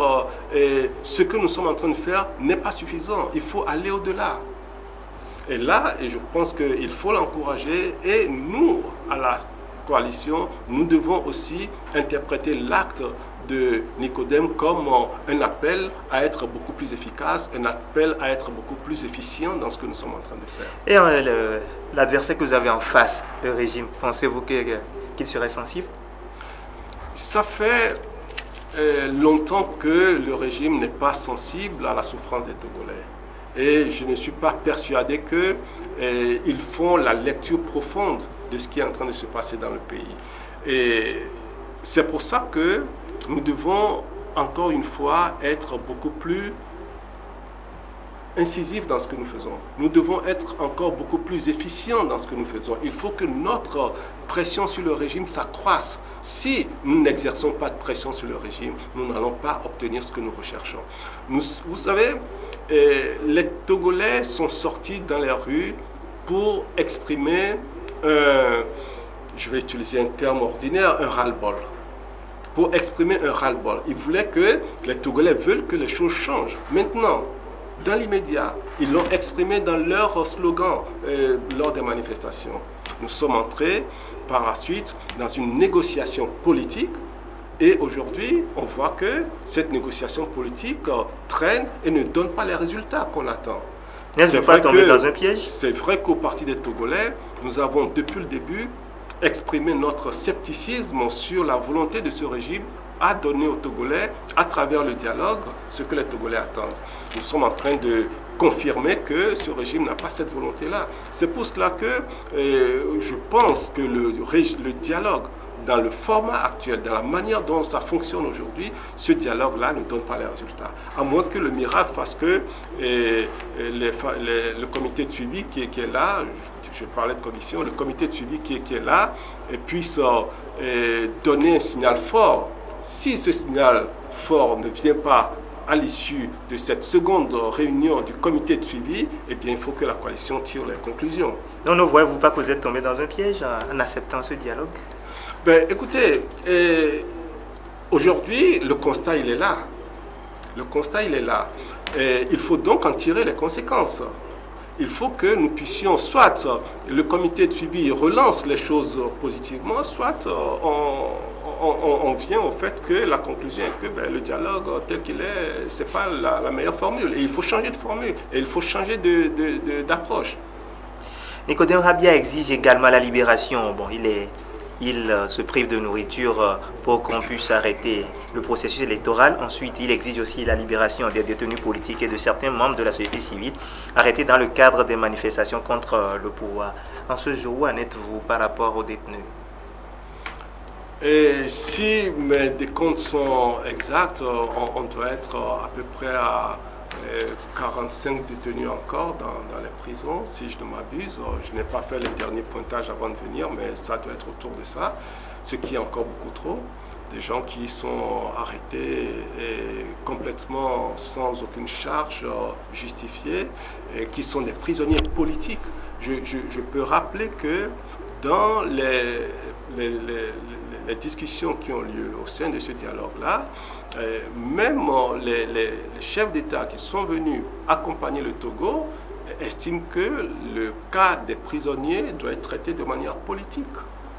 ce que nous sommes en train de faire n'est pas suffisant, il faut aller au-delà. Et là, je pense qu'il faut l'encourager et nous, à la coalition, nous devons aussi interpréter l'acte de Nicodème comme un appel à être beaucoup plus efficace, un appel à être beaucoup plus efficient dans ce que nous sommes en train de faire. Et l'adversaire que vous avez en face, le régime, pensez-vous qu'il serait sensible? Ça fait longtemps que le régime n'est pas sensible à la souffrance des Togolais. Et je ne suis pas persuadé qu'ils font la lecture profonde de ce qui est en train de se passer dans le pays. Et c'est pour ça que nous devons, encore une fois, être beaucoup plus incisifs dans ce que nous faisons. Nous devons être encore beaucoup plus efficients dans ce que nous faisons. Il faut que notre pression sur le régime s'accroisse. Si nous n'exerçons pas de pression sur le régime, nous n'allons pas obtenir ce que nous recherchons. Vous savez, les Togolais sont sortis dans les rues pour exprimer, je vais utiliser un terme ordinaire, un ras-le-bol. Pour exprimer un ras-le-bol. Ils voulaient que les Togolais veulent que les choses changent. Maintenant, dans l'immédiat, ils l'ont exprimé dans leur slogan lors des manifestations. Nous sommes entrés par la suite dans une négociation politique et aujourd'hui, on voit que cette négociation politique traîne et ne donne pas les résultats qu'on attend. N'est-ce pas tombé dans un piège? C'est vrai qu'au Parti des Togolais, nous avons depuis le début exprimé notre scepticisme sur la volonté de ce régime à donner aux Togolais, à travers le dialogue, ce que les Togolais attendent. Nous sommes en train de confirmer que ce régime n'a pas cette volonté-là. C'est pour cela que je pense que le dialogue dans le format actuel, dans la manière dont ça fonctionne aujourd'hui, ce dialogue-là ne donne pas les résultats. À moins que le miracle fasse que le comité de suivi qui est là, je parlais de commission, le comité de suivi qui est là puisse donner un signal fort. Si ce signal fort ne vient pas à l'issue de cette seconde réunion du comité de suivi, eh bien, il faut que la coalition tire les conclusions. Donc, ne voyez-vous pas que vous êtes tombé dans un piège en acceptant ce dialogue? Ben, écoutez, aujourd'hui, le constat, il est là. Le constat, il est là. Et il faut donc en tirer les conséquences. Il faut que nous puissions, soit le comité de suivi relance les choses positivement, soit on vient au fait que la conclusion est que le dialogue tel qu'il est, ce n'est pas la meilleure formule. Et il faut changer de formule, et il faut changer d'approche. Nicodème Rabia exige également la libération. Bon, il se prive de nourriture pour qu'on puisse arrêter le processus électoral. Ensuite, il exige aussi la libération des détenus politiques et de certains membres de la société civile arrêtés dans le cadre des manifestations contre le pouvoir. En ce jour, où en êtes-vous par rapport aux détenus? Et si mes décomptes sont exacts, on doit être à peu près à 45 détenus encore dans les prisons, si je ne m'abuse. Je n'ai pas fait les derniers pointages avant de venir, mais ça doit être autour de ça, ce qui est encore beaucoup trop. Des gens qui sont arrêtés et complètement sans aucune charge justifiée, et qui sont des prisonniers politiques. Je peux rappeler que dans les discussions qui ont lieu au sein de ce dialogue-là, même les chefs d'État qui sont venus accompagner le Togo estiment que le cas des prisonniers doit être traité de manière politique.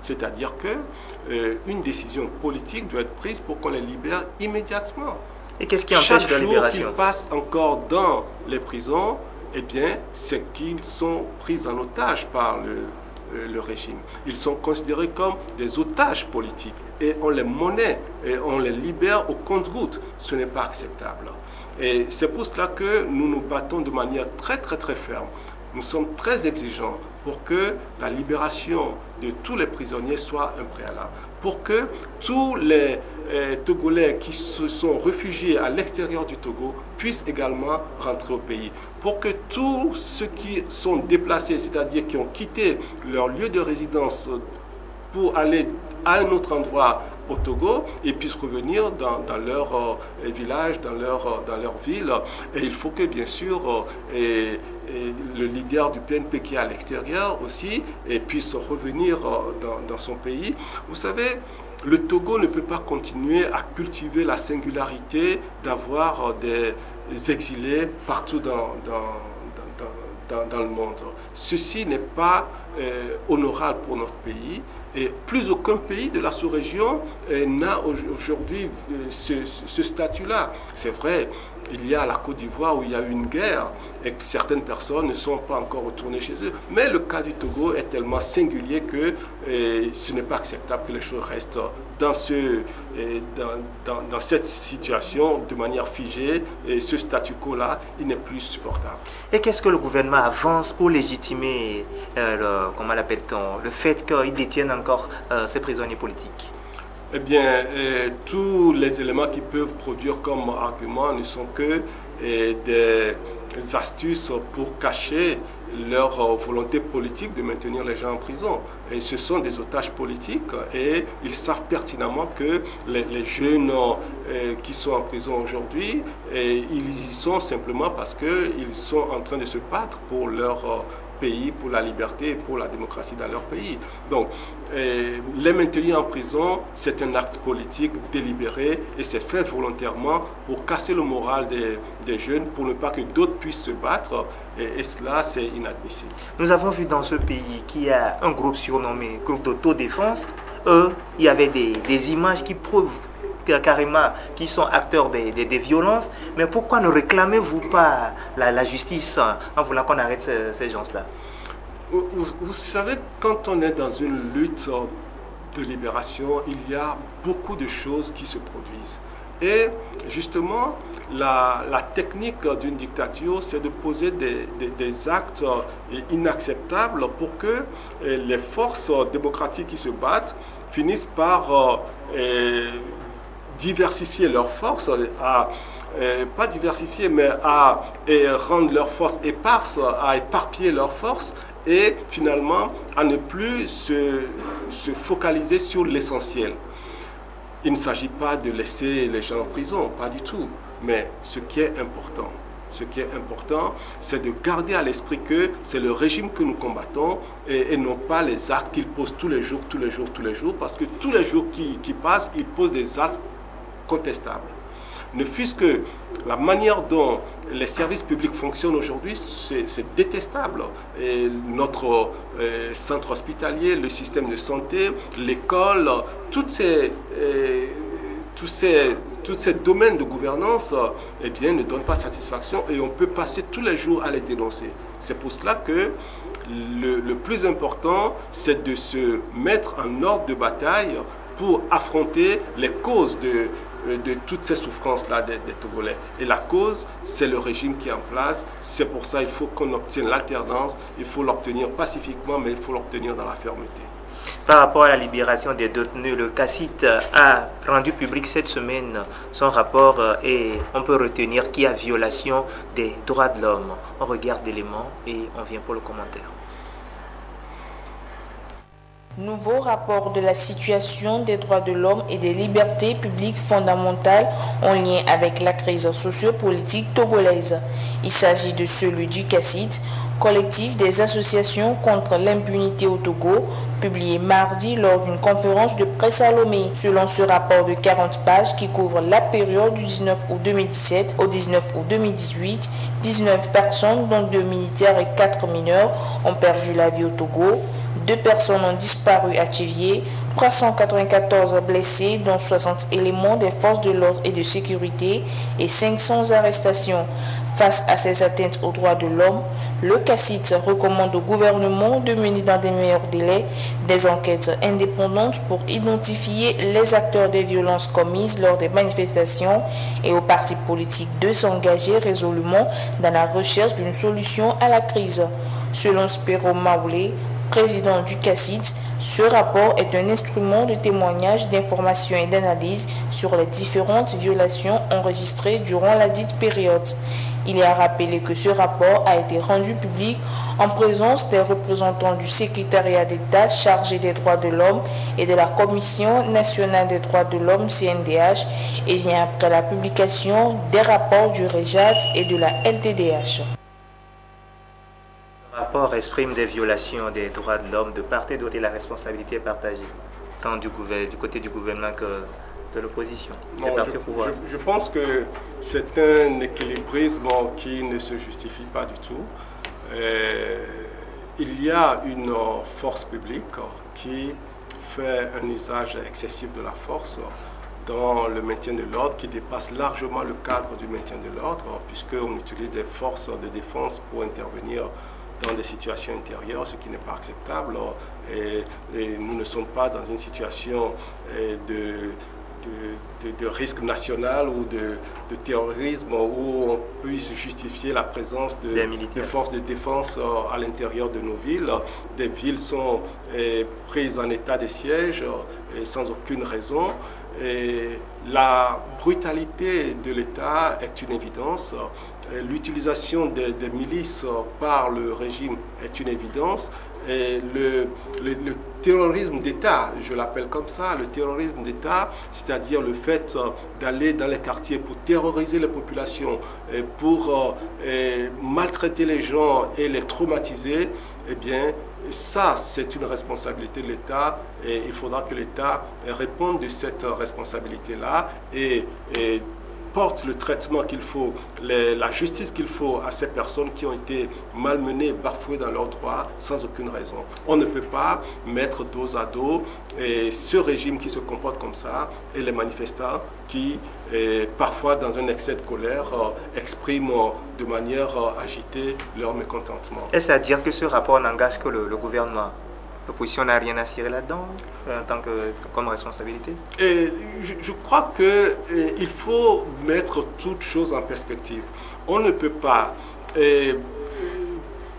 C'est-à-dire qu'une décision politique doit être prise pour qu'on les libère immédiatement. Et qu'est-ce qui empêche la libération? Chaque jour qu'ils passent encore dans les prisons, eh bien, c'est qu'ils sont pris en otage par le régime. Ils sont considérés comme des otages politiques et on les monnaie et on les libère au compte-gouttes. Ce n'est pas acceptable. Et c'est pour cela que nous nous battons de manière très ferme. Nous sommes très exigeants pour que la libération de tous les prisonniers soit un préalable, pour que tous les Togolais qui se sont réfugiés à l'extérieur du Togo puissent également rentrer au pays, pour que tous ceux qui sont déplacés, c'est-à-dire qui ont quitté leur lieu de résidence pour aller à un autre endroit au Togo et puissent revenir dans leur village, dans leur ville. Et il faut que, bien sûr, le leader du PNP qui est à l'extérieur aussi puisse revenir dans son pays. Vous savez, le Togo ne peut pas continuer à cultiver la singularité d'avoir des exilés partout dans le monde. Ceci n'est pas honorable pour notre pays. Et plus aucun pays de la sous-région n'a aujourd'hui ce statut-là. C'est vrai, il y a la Côte d'Ivoire où il y a eu une guerre et que certaines personnes ne sont pas encore retournées chez eux. Mais le cas du Togo est tellement singulier que ce n'est pas acceptable que les choses restent dans cette situation de manière figée. Et ce statu quo-là, il n'est plus supportable. Et qu'est-ce que le gouvernement avance pour légitimer, comment l'appelle-t-on, le fait qu'ils détiennent encore ces prisonniers politiques? Eh bien, tous les éléments qui peuvent produire comme argument ne sont que des astuces pour cacher leur volonté politique de maintenir les gens en prison. Et ce sont des otages politiques et ils savent pertinemment que les jeunes qui sont en prison aujourd'hui, ils y sont simplement parce qu'ils sont en train de se battre pour leur pays, pour la liberté et pour la démocratie dans leur pays. Donc, les maintenir en prison, c'est un acte politique délibéré et c'est fait volontairement pour casser le moral des jeunes, pour ne pas que d'autres puissent se battre. Et cela, c'est inadmissible. Nous avons vu dans ce pays qu'il y a un groupe surnommé groupe d'autodéfense. Il y avait des images qui prouvent carrément qui sont acteurs des violences. Mais pourquoi ne réclamez-vous pas la justice en voulant qu'on arrête ces gens-là? Vous savez, quand on est dans une lutte de libération, il y a beaucoup de choses qui se produisent. Et justement, la technique d'une dictature, c'est de poser des actes inacceptables pour que les forces démocratiques qui se battent finissent par diversifier leurs forces, pas diversifier, mais à rendre leurs forces éparses, à éparpiller leurs forces et finalement à ne plus se focaliser sur l'essentiel. Il ne s'agit pas de laisser les gens en prison, pas du tout, mais ce qui est important, c'est de garder à l'esprit que c'est le régime que nous combattons et non pas les actes qu'il pose tous les jours, parce que tous les jours qui passent, il pose des actes contestables. Ne fût-ce que la manière dont les services publics fonctionnent aujourd'hui, c'est détestable. Et notre centre hospitalier, le système de santé, l'école, tous ces domaines de gouvernance eh bien, ne donnent pas satisfaction et on peut passer tous les jours à les dénoncer. C'est pour cela que le plus important, c'est de se mettre en ordre de bataille pour affronter les causes de toutes ces souffrances-là des Togolais. Et la cause, c'est le régime qui est en place. C'est pour ça qu'il faut qu'on obtienne l'alternance. Il faut l'obtenir pacifiquement, mais il faut l'obtenir dans la fermeté. Par rapport à la libération des détenus, le CACIT a rendu public cette semaine son rapport et on peut retenir qu'il y a violation des droits de l'homme. On regarde l'élément et on vient pour le commentaire. Nouveau rapport de la situation des droits de l'homme et des libertés publiques fondamentales en lien avec la crise sociopolitique togolaise. Il s'agit de celui du CACIT, collectif des associations contre l'impunité au Togo, publié mardi lors d'une conférence de presse à Lomé. Selon ce rapport de 40 pages qui couvre la période du 19 août 2017 au 19 août 2018, 19 personnes, dont 2 militaires et 4 mineurs, ont perdu la vie au Togo. 2 personnes ont disparu à Tivier, 394 blessés, dont 60 éléments des forces de l'ordre et de sécurité et 500 arrestations. Face à ces atteintes aux droits de l'homme, le CACIT recommande au gouvernement de mener dans des meilleurs délais des enquêtes indépendantes pour identifier les acteurs des violences commises lors des manifestations et aux partis politiques de s'engager résolument dans la recherche d'une solution à la crise. Selon Spero Maoulé, président du CACIT, ce rapport est un instrument de témoignage, d'information et d'analyse sur les différentes violations enregistrées durant la dite période. Il est à rappeler que ce rapport a été rendu public en présence des représentants du secrétariat d'État chargé des droits de l'homme et de la Commission nationale des droits de l'homme CNDH et vient après la publication des rapports du REJAD et de la LTDH. Le rapport exprime des violations des droits de l'homme de part et d'autre et la responsabilité est partagée, tant du côté du gouvernement que de l'opposition. Je pense que c'est un équilibrisme qui ne se justifie pas du tout. Il y a une force publique qui fait un usage excessif de la force dans le maintien de l'ordre qui dépasse largement le cadre du maintien de l'ordre puisqu'on utilise des forces de défense pour intervenir dans des situations intérieures, ce qui n'est pas acceptable. Et nous ne sommes pas dans une situation de risque national ou de terrorisme où on puisse justifier la présence de forces de défense à l'intérieur de nos villes. Des villes sont prises en état de siège sans aucune raison. Et la brutalité de l'État est une évidence. L'utilisation des milices par le régime est une évidence. Et le terrorisme d'État, je l'appelle comme ça, le terrorisme d'État, c'est-à-dire le fait d'aller dans les quartiers pour terroriser les populations, pour maltraiter les gens et les traumatiser, eh bien, ça, c'est une responsabilité de l'État et il faudra que l'État réponde de cette responsabilité-là et porte le traitement qu'il faut, la justice qu'il faut à ces personnes qui ont été malmenées, bafouées dans leurs droits sans aucune raison. On ne peut pas mettre dos à dos ce régime qui se comporte comme ça et les manifestants qui, parfois dans un excès de colère, expriment de manière agitée leur mécontentement. Est-ce à dire que ce rapport n'engage que le gouvernement? L'opposition n'a rien à cirer là-dedans comme responsabilité? Je crois qu'il faut mettre toutes choses en perspective. On ne peut pas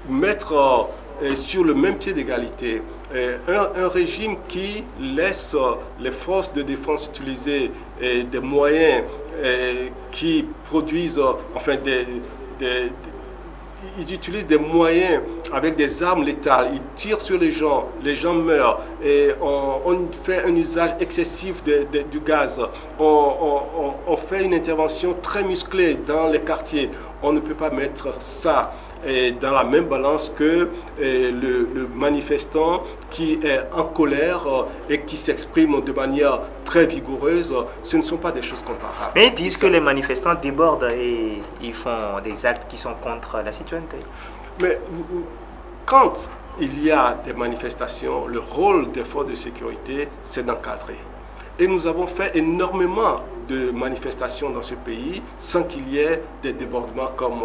mettre sur le même pied d'égalité un régime qui laisse les forces de défense utiliser des moyens qui produisent, enfin ils utilisent des moyens avec des armes létales, ils tirent sur les gens meurent, et on fait un usage excessif du gaz, on fait une intervention très musclée dans les quartiers. On ne peut pas mettre ça dans la même balance que le manifestant qui est en colère et qui s'exprime de manière très vigoureuse. Ce ne sont pas des choses comparables. Mais ils disent que les manifestants débordent et ils font des actes qui sont contre la citoyenneté. Mais quand il y a des manifestations, le rôle des forces de sécurité, c'est d'encadrer. Et nous avons fait énormément de manifestations dans ce pays sans qu'il y ait des débordements comme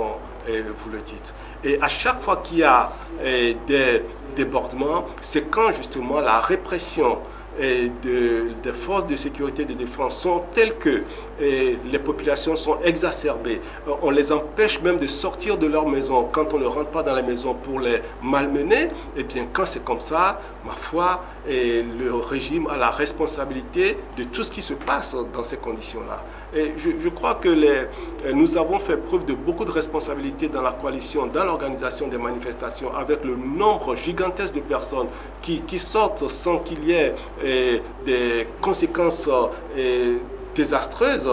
vous le dites. Et à chaque fois qu'il y a des débordements, c'est quand justement la répression des forces de sécurité et de défense sont telles que les populations sont exacerbées. On les empêche même de sortir de leur maison quand on ne rentre pas dans la maison pour les malmener. Et bien quand c'est comme ça, ma foi, le régime a la responsabilité de tout ce qui se passe dans ces conditions-là. Et je crois que nous avons fait preuve de beaucoup de responsabilité dans la coalition, dans l'organisation des manifestations, avec le nombre gigantesque de personnes qui sortent sans qu'il y ait des conséquences désastreuses.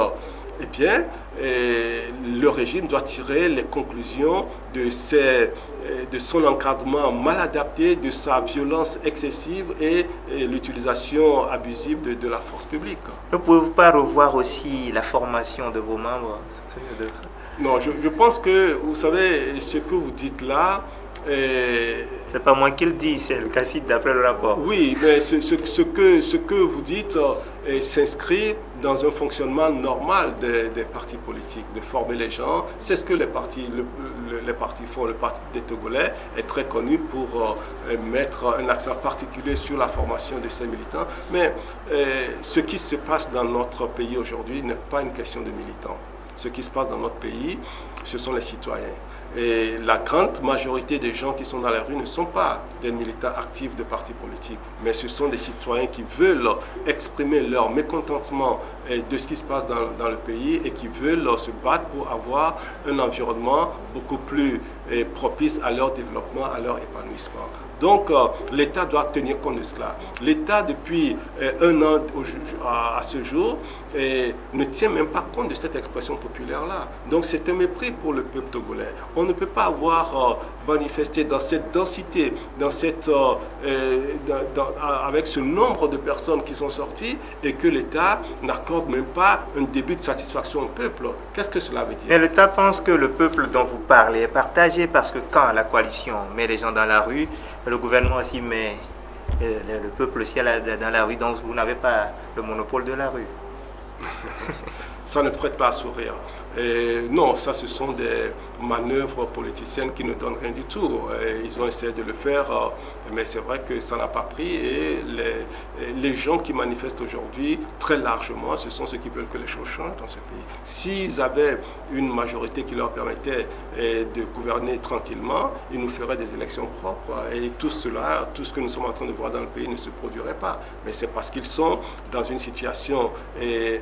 Eh bien, le régime doit tirer les conclusions de son encadrement mal adapté, de sa violence excessive et l'utilisation abusive de la force publique. Ne pouvez-vous pas revoir aussi la formation de vos membres? Non, je pense que, vous savez, ce que vous dites là, c'est pas moi qui le dis, c'est le CACID d'après le rapport. Oui, mais ce que vous dites s'inscrit dans un fonctionnement normal des partis politiques, de former les gens. C'est ce que les partis font. Le Parti des Togolais est très connu pour mettre un accent particulier sur la formation de ses militants. Mais ce qui se passe dans notre pays aujourd'hui n'est pas une question de militants. Ce qui se passe dans notre pays, ce sont les citoyens. Et la grande majorité des gens qui sont dans la rue ne sont pas des militants actifs de partis politiques, mais ce sont des citoyens qui veulent exprimer leur mécontentement de ce qui se passe dans le pays et qui veulent se battre pour avoir un environnement beaucoup plus propice à leur développement, à leur épanouissement. Donc l'État doit tenir compte de cela. L'État, depuis un an à ce jour, ne tient même pas compte de cette expression populaire-là. Donc c'est un mépris pour le peuple togolais. On ne peut pas avoir manifesté dans cette densité, avec ce nombre de personnes qui sont sorties et que l'État n'accorde même pas un début de satisfaction au peuple. Qu'est-ce que cela veut dire? Mais l'État pense que le peuple dont vous parlez est partagé parce que quand la coalition met les gens dans la rue, le gouvernement aussi met le peuple aussi dans la rue, donc vous n'avez pas le monopole de la rue. Ça ne prête pas à sourire. Non, ça ce sont des manœuvres politiciennes qui ne donnent rien du tout. Ils ont essayé de le faire, mais c'est vrai que ça n'a pas pris. Et les gens qui manifestent aujourd'hui, très largement, ce sont ceux qui veulent que les choses changent dans ce pays. S'ils avaient une majorité qui leur permettait de gouverner tranquillement, ils nous feraient des élections propres. Et tout cela, tout ce que nous sommes en train de voir dans le pays ne se produirait pas. Mais c'est parce qu'ils sont dans une situation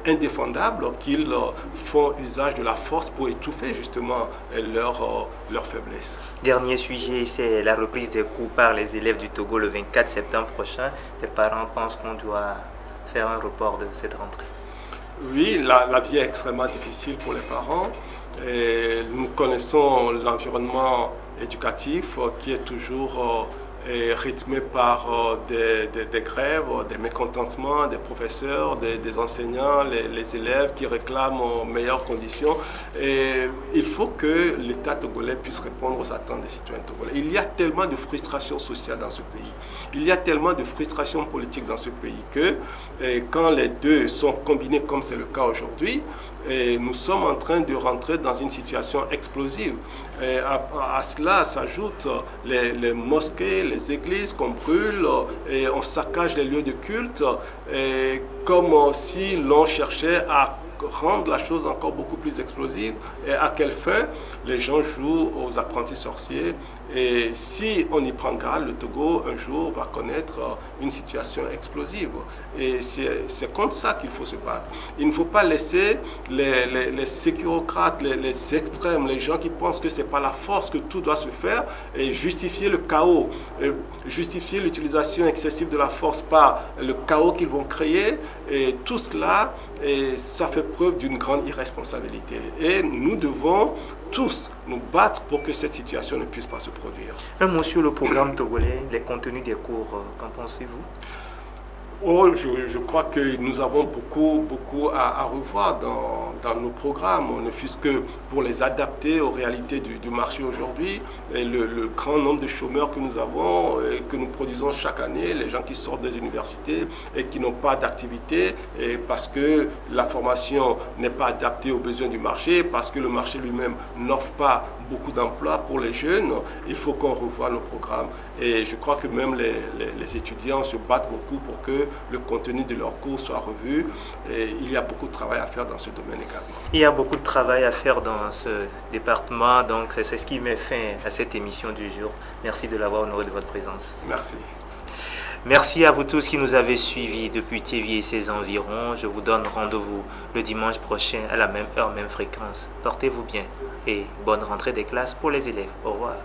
indéfendable qu'ils font usage de la force pour étouffer justement leur faiblesse. Dernier sujet, c'est la reprise des cours par les élèves du Togo le 24 septembre prochain. Les parents pensent qu'on doit faire un report de cette rentrée. Oui, la vie est extrêmement difficile pour les parents. Et nous connaissons l'environnement éducatif qui est toujours rythmé par des grèves, des mécontentements des professeurs, des enseignants, les élèves qui réclament meilleures conditions. Et il faut que l'État togolais puisse répondre aux attentes des citoyens togolais. Il y a tellement de frustration sociale dans ce pays, il y a tellement de frustration politique dans ce pays que quand les deux sont combinés comme c'est le cas aujourd'hui, nous sommes en train de rentrer dans une situation explosive. Et à cela s'ajoutent les mosquées, les églises qu'on brûle, et on saccage les lieux de culte, comme si l'on cherchait à rendre la chose encore beaucoup plus explosive. Et à quelle fin? Les gens jouent aux apprentis sorciers. Et si on y prend garde, le Togo, un jour, va connaître une situation explosive. Et c'est contre ça qu'il faut se battre. Il ne faut pas laisser les sécurocrates, les extrêmes, les gens qui pensent que ce n'est pas la force que tout doit se faire, et justifier le chaos, justifier l'utilisation excessive de la force par le chaos qu'ils vont créer. Et tout cela, ça fait preuve d'une grande irresponsabilité. Et nous devons tous nous battre pour que cette situation ne puisse pas se produire. Un mot sur le programme togolais, les contenus des cours, qu'en pensez-vous? Oh, je crois que nous avons beaucoup à revoir dans nos programmes, ne fût-ce que pour les adapter aux réalités du marché aujourd'hui. Et le grand nombre de chômeurs que nous avons, et que nous produisons chaque année, les gens qui sortent des universités et qui n'ont pas d'activité, parce que la formation n'est pas adaptée aux besoins du marché, parce que le marché lui-même n'offre pas beaucoup d'emplois pour les jeunes. Il faut qu'on revoie nos programmes. Et je crois que même les étudiants se battent beaucoup pour que le contenu de leurs cours soit revu. Et il y a beaucoup de travail à faire dans ce domaine également. Il y a beaucoup de travail à faire dans ce département. Donc c'est ce qui met fin à cette émission du jour. Merci de l'avoir honoré de votre présence. Merci. Merci à vous tous qui nous avez suivis depuis Tiévi et ses environs. Je vous donne rendez-vous le dimanche prochain à la même heure, même fréquence. Portez-vous bien et bonne rentrée des classes pour les élèves. Au revoir.